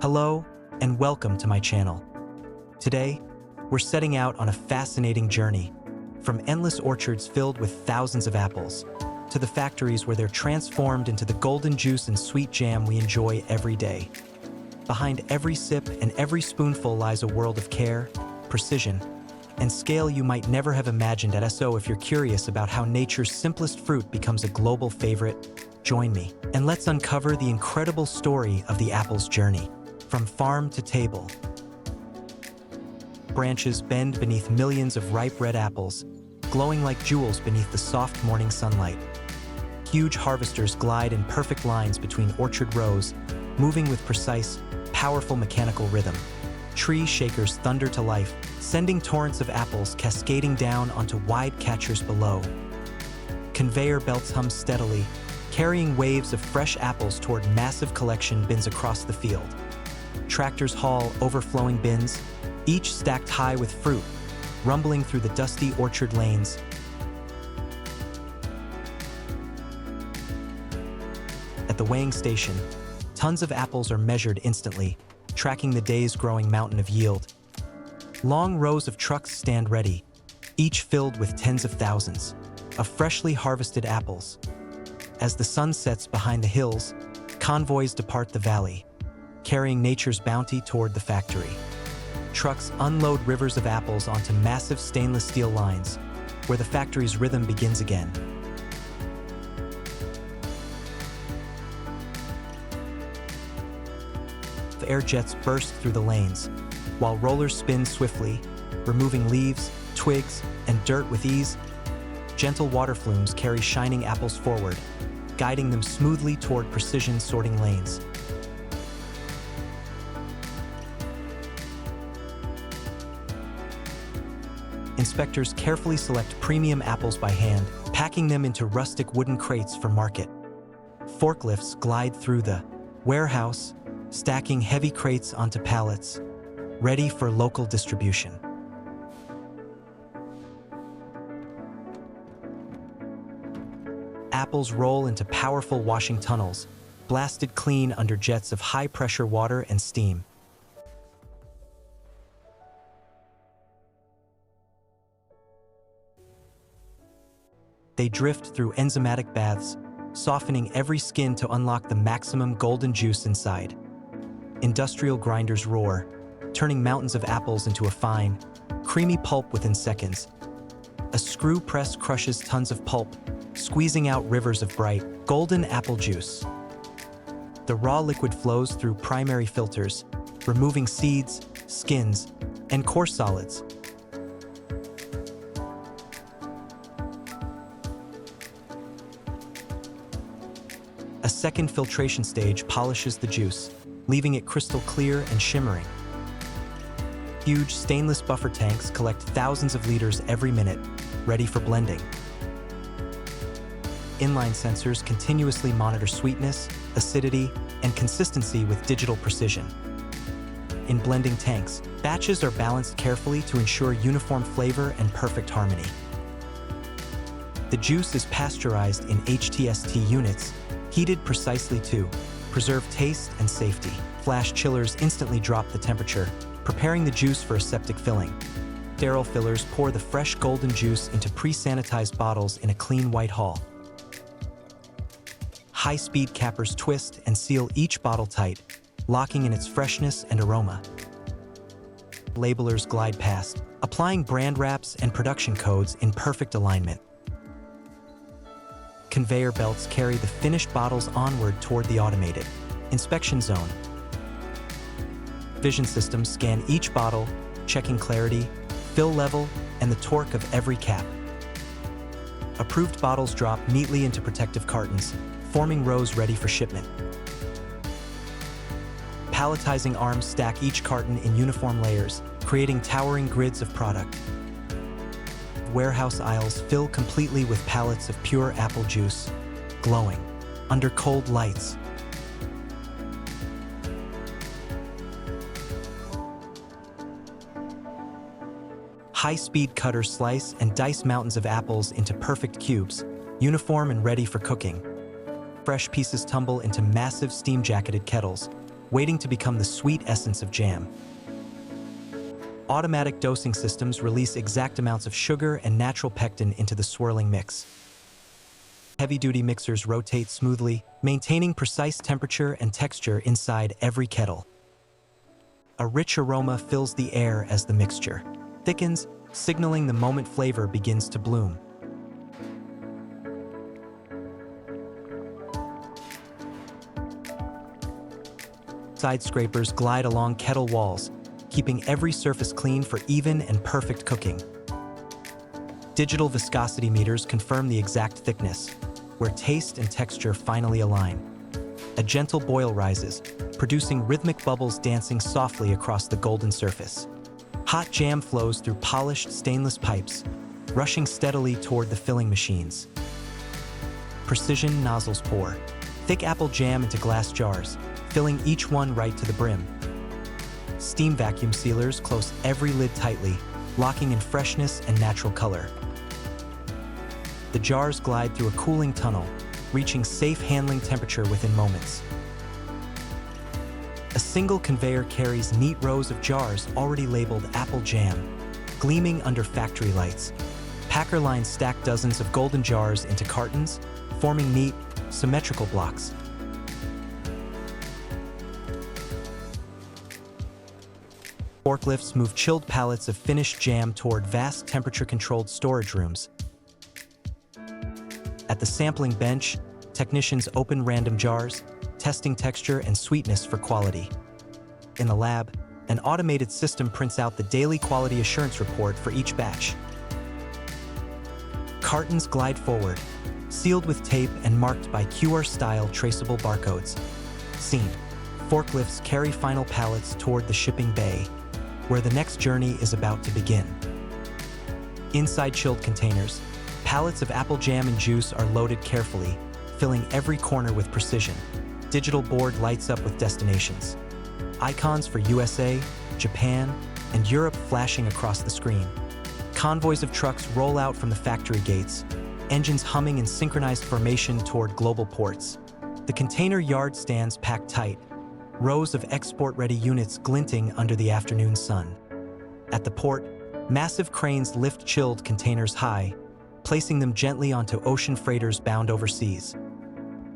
Hello, and welcome to my channel. Today, we're setting out on a fascinating journey, from endless orchards filled with thousands of apples, to the factories where they're transformed into the golden juice and sweet jam we enjoy every day. Behind every sip and every spoonful lies a world of care, precision, and scale you might never have imagined. So if you're curious about how nature's simplest fruit becomes a global favorite, join me, and let's uncover the incredible story of the apple's journey, from farm to table. Branches bend beneath millions of ripe red apples, glowing like jewels beneath the soft morning sunlight. Huge harvesters glide in perfect lines between orchard rows, moving with precise, powerful mechanical rhythm. Tree shakers thunder to life, sending torrents of apples cascading down onto wide catchers below. Conveyor belts hum steadily, carrying waves of fresh apples toward massive collection bins across the field. Tractors haul overflowing bins, each stacked high with fruit, rumbling through the dusty orchard lanes. At the weighing station, tons of apples are measured instantly, tracking the day's growing mountain of yield. Long rows of trucks stand ready, each filled with tens of thousands of freshly harvested apples. As the sun sets behind the hills, convoys depart the valley, carrying nature's bounty toward the factory. Trucks unload rivers of apples onto massive stainless steel lines, where the factory's rhythm begins again. The air jets burst through the lanes, while rollers spin swiftly, removing leaves, twigs, and dirt with ease. Gentle water flumes carry shining apples forward, guiding them smoothly toward precision sorting lanes. Inspectors carefully select premium apples by hand, packing them into rustic wooden crates for market. Forklifts glide through the warehouse, stacking heavy crates onto pallets, ready for local distribution. Apples roll into powerful washing tunnels, blasted clean under jets of high-pressure water and steam. They drift through enzymatic baths, softening every skin to unlock the maximum golden juice inside. Industrial grinders roar, turning mountains of apples into a fine, creamy pulp within seconds. A screw press crushes tons of pulp, squeezing out rivers of bright, golden apple juice. The raw liquid flows through primary filters, removing seeds, skins, and coarse solids. A second filtration stage polishes the juice, leaving it crystal clear and shimmering. Huge stainless buffer tanks collect thousands of liters every minute, ready for blending. Inline sensors continuously monitor sweetness, acidity, and consistency with digital precision. In blending tanks, batches are balanced carefully to ensure uniform flavor and perfect harmony. The juice is pasteurized in HTST units, heated precisely to preserve taste and safety. Flash chillers instantly drop the temperature, preparing the juice for aseptic filling. Sterile fillers pour the fresh golden juice into pre-sanitized bottles in a clean white hull. High-speed cappers twist and seal each bottle tight, locking in its freshness and aroma. Labelers glide past, applying brand wraps and production codes in perfect alignment. Conveyor belts carry the finished bottles onward toward the automated inspection zone. Vision systems scan each bottle, checking clarity, fill level, and the torque of every cap. Approved bottles drop neatly into protective cartons, forming rows ready for shipment. Palletizing arms stack each carton in uniform layers, creating towering grids of product. Warehouse aisles fill completely with pallets of pure apple juice, glowing under cold lights. High-speed cutters slice and dice mountains of apples into perfect cubes, uniform and ready for cooking. Fresh pieces tumble into massive steam-jacketed kettles, waiting to become the sweet essence of jam. Automatic dosing systems release exact amounts of sugar and natural pectin into the swirling mix. Heavy-duty mixers rotate smoothly, maintaining precise temperature and texture inside every kettle. A rich aroma fills the air as the mixture thickens, signaling the moment flavor begins to bloom. Side scrapers glide along kettle walls, keeping every surface clean for even and perfect cooking. Digital viscosity meters confirm the exact thickness, where taste and texture finally align. A gentle boil rises, producing rhythmic bubbles dancing softly across the golden surface. Hot jam flows through polished stainless pipes, rushing steadily toward the filling machines. Precision nozzles pour thick apple jam into glass jars, filling each one right to the brim. Steam vacuum sealers close every lid tightly, locking in freshness and natural color. The jars glide through a cooling tunnel, reaching safe handling temperature within moments. A single conveyor carries neat rows of jars already labeled apple jam, gleaming under factory lights. Packer lines stack dozens of golden jars into cartons, forming neat, symmetrical blocks. Forklifts move chilled pallets of finished jam toward vast temperature-controlled storage rooms. At the sampling bench, technicians open random jars, testing texture and sweetness for quality. In the lab, an automated system prints out the daily quality assurance report for each batch. Cartons glide forward, sealed with tape and marked by QR-style traceable barcodes. Scene: forklifts carry final pallets toward the shipping bay, where the next journey is about to begin. Inside chilled containers, pallets of apple jam and juice are loaded carefully, filling every corner with precision. Digital board lights up with destinations. Icons for USA, Japan, and Europe flashing across the screen. Convoys of trucks roll out from the factory gates, engines humming in synchronized formation toward global ports. The container yard stands packed tight, rows of export-ready units glinting under the afternoon sun. At the port, massive cranes lift chilled containers high, placing them gently onto ocean freighters bound overseas.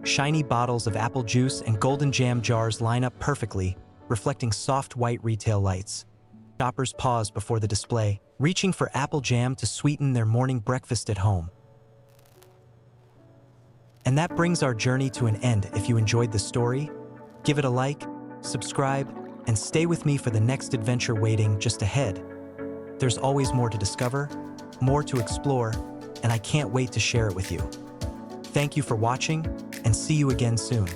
Shiny bottles of apple juice and golden jam jars line up perfectly, reflecting soft white retail lights. Shoppers pause before the display, reaching for apple jam to sweeten their morning breakfast at home. And that brings our journey to an end. If you enjoyed the story, give it a like, subscribe, and stay with me for the next adventure waiting just ahead. There's always more to discover, more to explore, and I can't wait to share it with you. Thank you for watching, and see you again soon.